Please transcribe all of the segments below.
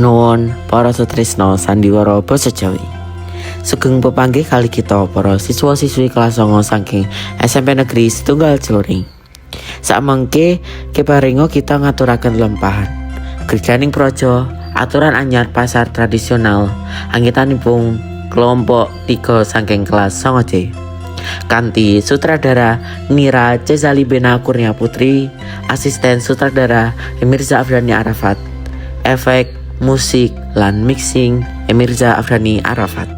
Nuwun para sutrisno sandiwara basa Jawi. Sugeng pepanggih kali kita para siswa-siswi kelas 9 saking SMP Negeri Setunggal Celuring. Sakmengke keparinga kita ngaturaken lempahan. Gerjaning projo aturan anyar pasar tradisional anggitanipun kelompok 3 saking kelas 9C. Kanti sutradara Nira Cezali Bena Kurnia Putri, asisten sutradara Emirza Afdani Arafat, efek, musik, lan mixing Emirza Afdani Arafat.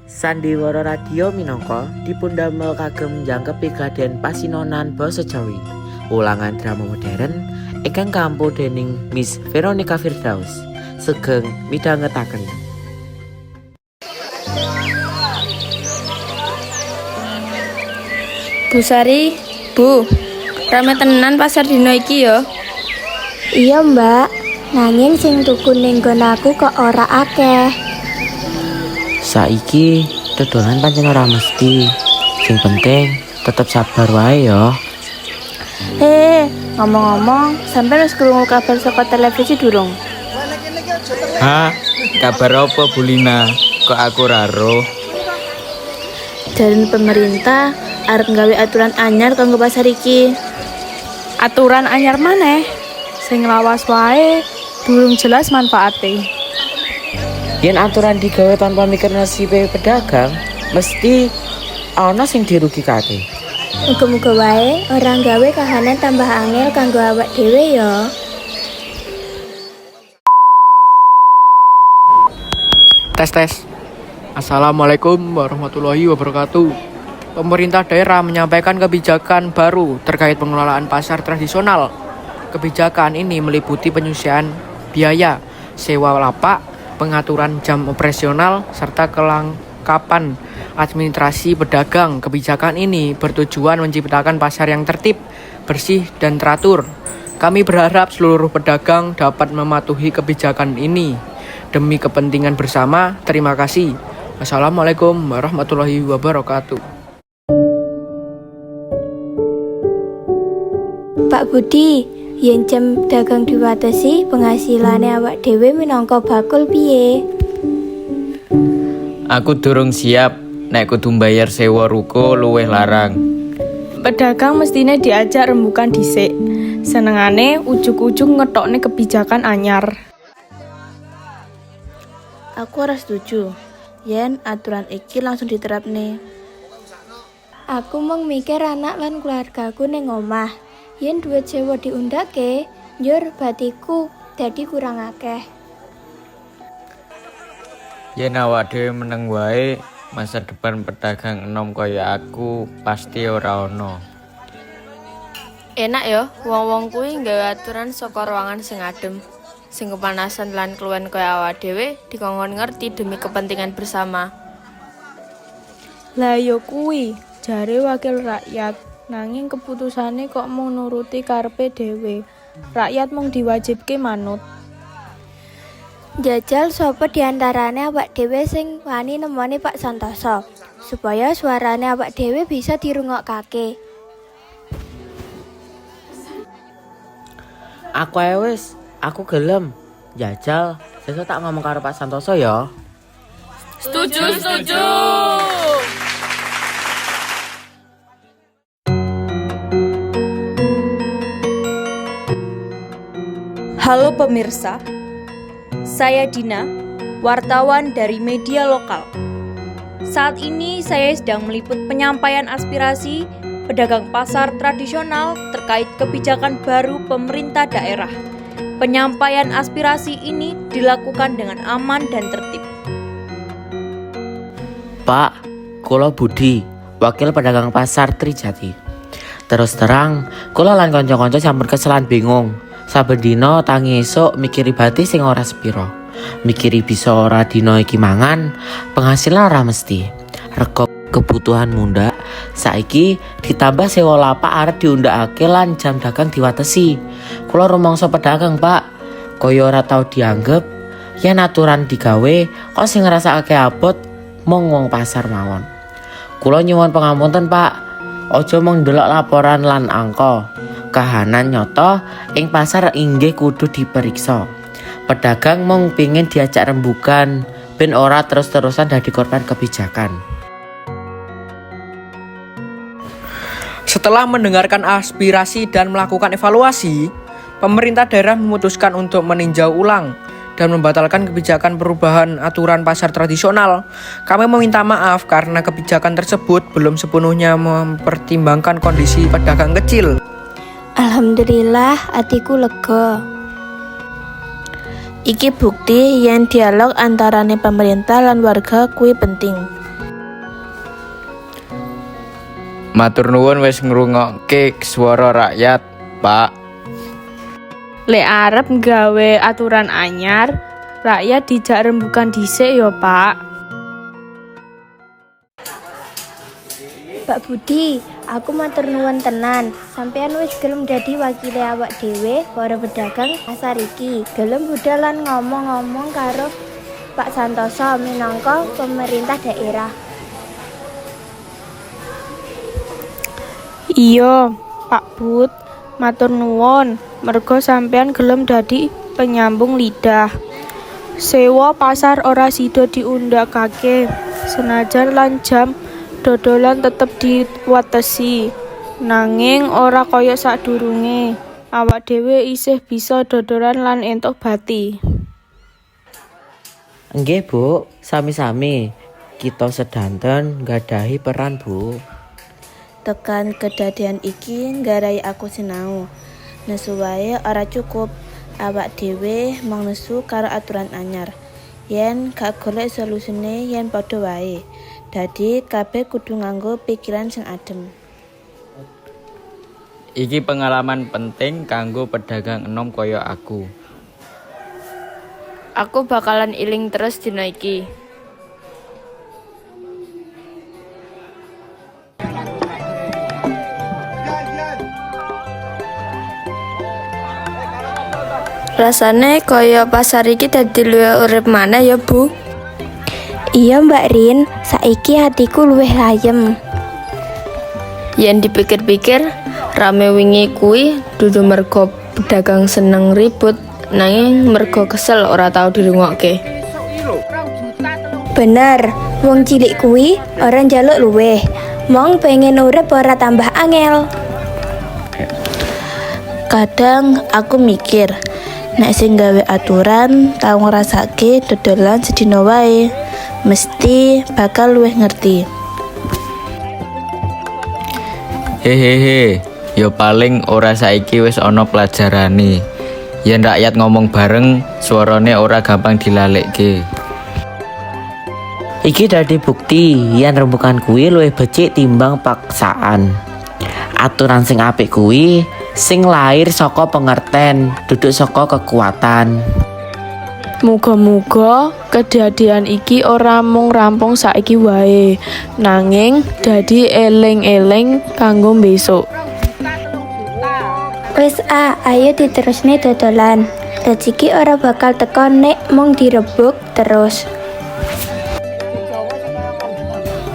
Sandiwara radio minangka dipundamel kagem njangkepi gladhen pasinonan basa Jawi. Ulangan drama modern ingkang kampu dening Miss Veronica Firdaus. Sugeng midhangetaken. Bu Sari, Bu, rame tenan pasar dino iki ya? Iya mbak, nanging sing tuku ning nggon aku kok ora akeh. Saiki dodolan pancen ora mesti. Sing penting tetep sabar wae ya. Ngomong-ngomong, sampeyan wis krungu kabar saka televisi durung? Hah? Kabar apa Bu Lina? Kok aku raro? Dari pemerintah arep nggawe aturan anyar kanggo pasar iki. Aturan anyar maneh? Sing lawas wae durung jelas manfaate. Yen aturan digawe tanpa mikir nasibe pedagang, mesti ana sing dirugikake. Muga-muga wae ora nggawe kahanan tambah angel kanggo awak dhewe ya. Tes. Assalamualaikum warahmatullahi wabarakatuh. Pemerintah daerah menyampaikan kebijakan baru terkait pengelolaan pasar tradisional. Kebijakan ini meliputi penyusian biaya, sewa lapak, pengaturan jam operasional, serta kelengkapan administrasi pedagang. Kebijakan ini bertujuan menciptakan pasar yang tertib, bersih, dan teratur. Kami berharap seluruh pedagang dapat mematuhi kebijakan ini. Demi kepentingan bersama, terima kasih. Assalamualaikum warahmatullahi wabarakatuh. Pak Budi, yen jam dagang diwatesi, penghasilane awak dhewe minangka bakul piye? Aku durung siap, nek kudu mbayar sewa ruko luwih larang. Pedagang mestine diajak rembukan dhisik. Senengane ujug-ujug ngetokne kebijakan anyar. Aku ora setuju yen aturan iki langsung diterapne. Aku mung mikir anak lan keluargaku ning omah. Yen duit sewa diundake, njur batiku dadi kurang akeh. Yen awak dhewe meneng wae, masa depan pedagang enom kaya aku pasti ora ono. Enak ya, wong-wong kuwi nggawe aturan saka ruangan sing adem. Sing kepanasan lan keluwen kaya awak dhewe dikongkon ngerti demi kepentingan bersama. Lah yo kuwi, jare wakil rakyat, nanging keputusane kok mung nuruti karepe dhewe. Rakyat mung diwajibke manut. Jajal sapa diantarane awak dhewe sing wani nemoni Pak Santoso, supaya suarane awak dhewe bisa dirungokake. Aku gelem. Jajal, sesuk tak ngomong karo Pak Santoso ya. Setuju. Halo pemirsa, saya Dina, wartawan dari media lokal. Saat ini saya sedang meliput penyampaian aspirasi pedagang pasar tradisional terkait kebijakan baru pemerintah daerah. Penyampaian aspirasi ini dilakukan dengan aman dan tertib. Pak, kula Budi, wakil pedagang pasar Trijati. Terus terang, kula lan kanca-kanca sampun keselan bingung. Saben dina tangi esuk mikiri bati sing ora sepiro. Mikiri bisa ora dina iki mangan, penghasilan ora mesti. Rego kebutuhan munda, saiki ditambah sewa lapak arep diundakake lan jam dagang diwatesi. Kula rumangsa pedagang, Pak, kaya ora tau dianggep. Yen aturan digawe, kok sing ngrasakake abot mung wong pasar mawon. Kula nyuwun pangapunten, Pak. Aja mung ndelok laporan lan angka. Kahanan nyata ing pasar inggih kudu diperiksa. Pedagang mung pingin diajak rembugan ben ora terus-terusan dadi korban kebijakan. Setelah mendengarkan aspirasi dan melakukan evaluasi, pemerintah daerah memutuskan untuk meninjau ulang dan membatalkan kebijakan perubahan aturan pasar tradisional. Kami meminta maaf karena kebijakan tersebut belum sepenuhnya mempertimbangkan kondisi pedagang kecil. Alhamdulillah, hatiku lega. Iki bukti yen dialog antarane pemerintah lan warga kuwi penting. Matur nuwun wis ngrungokke swara rakyat, Pak. Lek arep gawe aturan anyar, rakyat dijak rembukan dhisik ya, Pak. Pak Budi, aku matur nuwun tenan. Sampeyan wis gelem dadi wakile awak dhewe para pedagang pasar iki. Gelem budal lan ngomong-ngomong karo Pak Santoso minangka pemerintah daerah. Iya, Pak Bud, matur nuwun. Mergo sampean gelem dadi penyambung lidah. Sewa pasar ora sida diundhakake. Senajan lan jam dodolan tetep diwatesi. Nanging ora kaya sadurunge. Awak dhewe isih bisa dodolan lan entuk bati. Nggih, Bu, sami-sami. Kita sedanten nggadhahi peran, Bu. Tekan kedadian iki nggarai aku sinau. Nesu wae ora cukup. Awak dhewe mung nesu karo aturan anyar. Yen gak golek solusine yen padha wae. Dadi kabeh kudu nganggo pikiran sing adem. Iki pengalaman penting kanggo pedagang enom kaya aku. Aku bakalan iling terus dina iki. Rasane kaya pasar iki dadi luwih urip maneh ya, Bu. Iya Mbak Rin, saiki hatiku luwih layem. Yen dipikir-pikir, rame wingi kuwi dudu mergo pedagang seneng ribut, nanging mergo kesel ora tau dirungokke. Bener, wong cilik kuwi ora njaluk luwih. Mong pengen urip ora tambah angel. Kadang aku mikir, nek sing gawe aturan tau ngrasake dodolan sedina wae, mesti bakal luwih ngerti. Hehehe, ya paling ora saiki wis ana pelajarane. Yen rakyat ngomong bareng, suarane ora gampang dilalekke. Iki dadi bukti yen rembukan kuwi luwih becik timbang paksaan. Aturan sing apik kuwi sing lahir saka pengerten, duduk saka kekuatan. Muga-muga kedadian iki ora mung rampung saiki wae, nanging dadi eling-eling kanggo besok. Wis ayo diterusne dodolan. Rezeki ora bakal teko nek mung direbuk terus.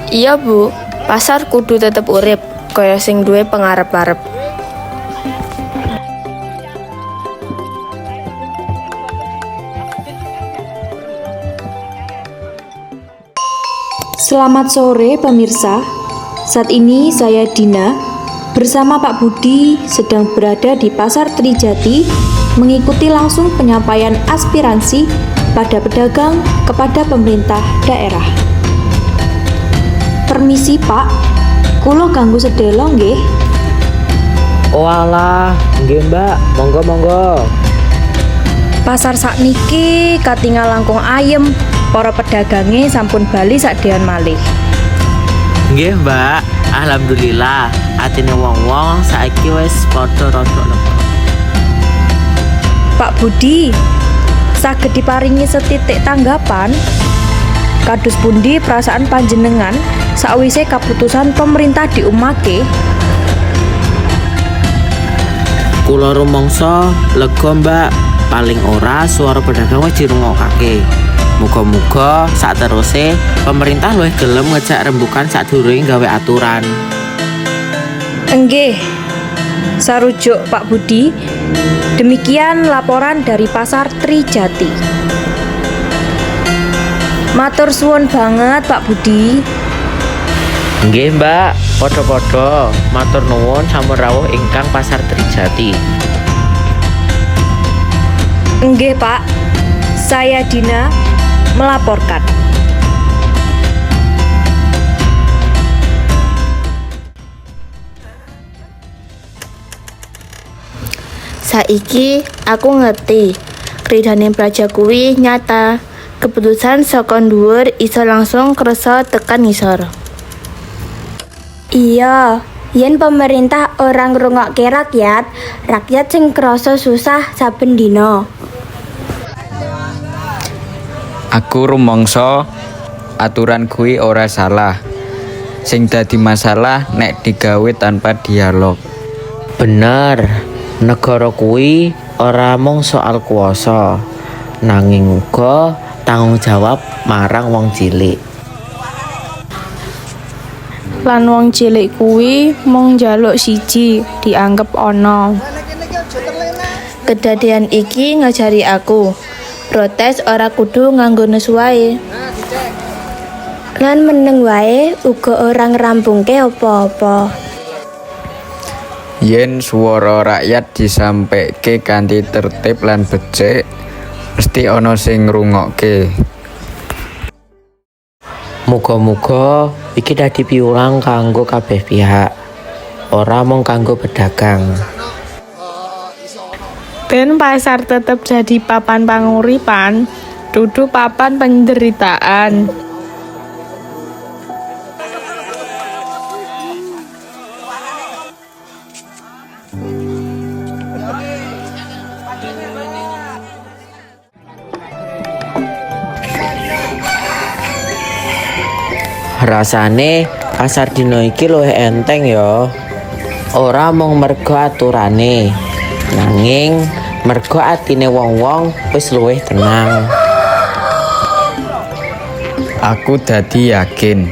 Iya, Bu. Pasar kudu tetep urip, kaya sing duwe pengarep-arep. Selamat sore pemirsa. Saat ini saya Dina bersama Pak Budi sedang berada di Pasar Trijati mengikuti langsung penyampaian aspirasi pada pedagang kepada pemerintah daerah. Permisi Pak, kula ganggu sedelo nggih. Oh alah, nggih Mbak, monggo-monggo. Pasar sakniki katingal langkung ayem, para pedagange sampun bali sadean malih. Nggih Mbak, alhamdulillah atine wong-wong saiki wis padha rada lega. Pak Budi, saged diparingi setitik tanggapan? Kados pundi perasaan panjenengan sakwise kaputusan pemerintah diumake? Kula rumangsa lega Mbak, paling ora suara pedagang wis dirungokake. Muga-muga sateruse pemerintah luwih gelem ngejak rembukan sadurunge gawe aturan. Enggih, sarujuk Pak Budi, Demikian laporan dari Pasar Trijati. Matur suwun banget Pak Budi. Nggih Mbak, podo-podo. Matur nuwun sampun rawuh ingkang Pasar Trijati. Nggih Pak, saya Dina melaporkan. Saiki aku ngerti, kridane praja kuwi nyata. Keputusan saka dhuwur iso langsung krasa tekan ngisor. Iya, yen pemerintah ora ngrungokke rakyat sing krasa susah saben dina. Aku rumangsa aturan kuwi ora salah. Sing dadi masalah nek digawe tanpa dialog. Bener, negara kuwi ora mung soal kuwasa, nanging uga tanggung jawab marang wong cilik. Lan wong cilik kuwi mung njaluk siji, dianggep ana. Kedadian iki ngajari aku, protes ora kudu nganggo nesu wae. Lan meneng wae uga ora ngrampungke apa-apa. Yen swara rakyat disampaikke kanthi tertib lan becik, mesti ana sing ngrungokke. Muga-muga iki dadi piwulang kanggo kabeh pihak, ora mung kanggo pedagang. Ben pasar tetep jadi papan panguripan, dudu papan penderitaan. Rasane pasar dino iki luwih enteng ya. Ora mung mergo aturane, nanging mergo atine wong-wong wis luwih tenang. Aku dadi yakin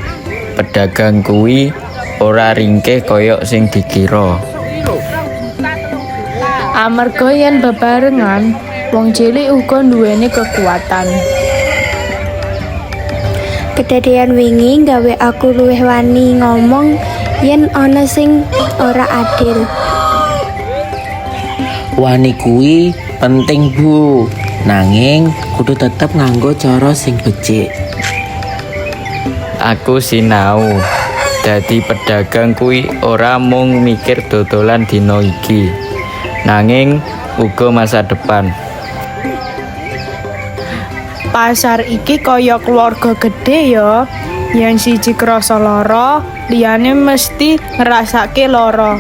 pedagang kuwi ora ringkih koyok sing dikira. Amarga yen bebarengan, wong cilik uga nduweni kekuatan. Kedadian wingi gawe aku luwih wani ngomong yen ana sing ora adil. Wani kuwi penting Bu, nanging kudu tetep nganggo cara sing becik. Aku sinau dadi pedagang kuwi ora mung mikir dodolan dina iki, nanging uga masa depan. Pasar iki kaya keluarga gede ya. Yen siji krasa lara, liyane mesti ngrasake lara.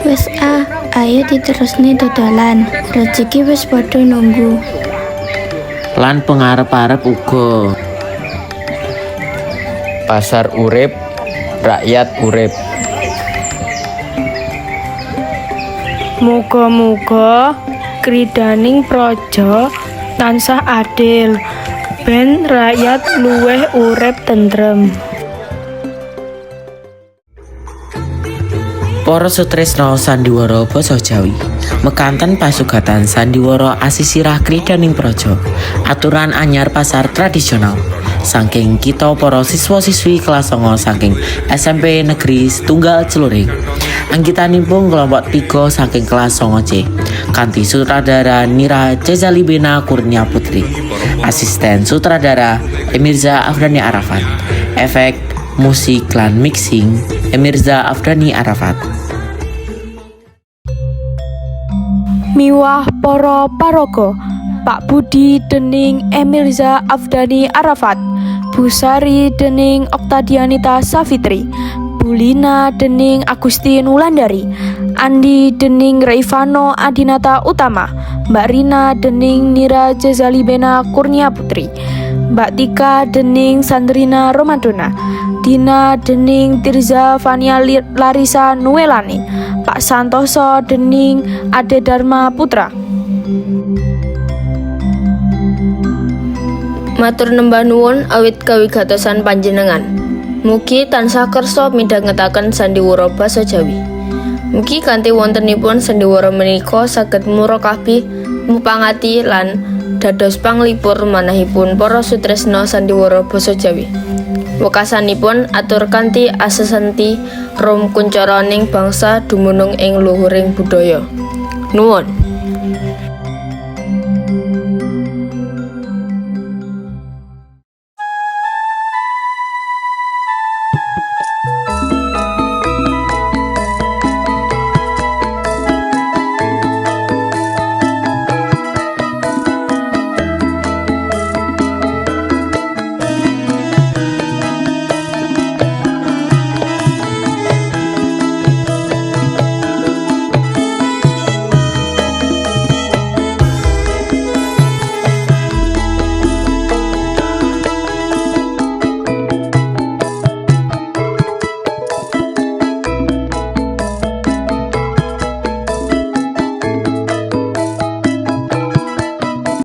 Wes ayo diterusne dodolan. Rezeki wis padha nunggu. Lan pengarep-arep uga. Pasar urip, rakyat urip. Muga-muga kridaning praja tansah adil, ben rakyat luweh urip tentrem. Para sutresna sandiwara basa Jawi, mekanten pasugatan sandiwara asisirah kridaning praja, aturan anyar pasar tradisional. Saking kita para siswa-siswi kelas 9 saking SMP Negeri Setunggal Celuring. Anggitanipun kelompok 3 saking kelas 9C. Kanthi sutradara Nira Jezalibena Kurnia Putri. Asisten sutradara Emirza Afdani Arafat. Efek, musik lan mixing Emirza Afdani Arafat. Miwah para paraga, Pak Budi dening Emirza Afdani Arafat, Busari dening Oktadianita Safitri, Bulina dening Agustin Wulandari, Andi dening Reivano Adinata Utama, Mbak Rina dening Nira Jezalibena Kurnia Putri, Mbak Tika dening Sandrina Romadona, Dina dening Tirza Fania Larisa Nuelani, Pak Santoso dening Ade Dharma Putra. Matur nembah nuwun awit kawigatosan panjenengan. Mugi tansah kersa midhangetaken sandiwara basa Jawi. Mugi kanthi wontenipun sandiwara menika saged murakabi mupangati lan dados panglipur manahipun para sutresna sandiwara basa Jawi. Wekasanipun atur kanthi asesanti rum kuncaraning bangsa dumunung ing luhuring budaya. Nuwun.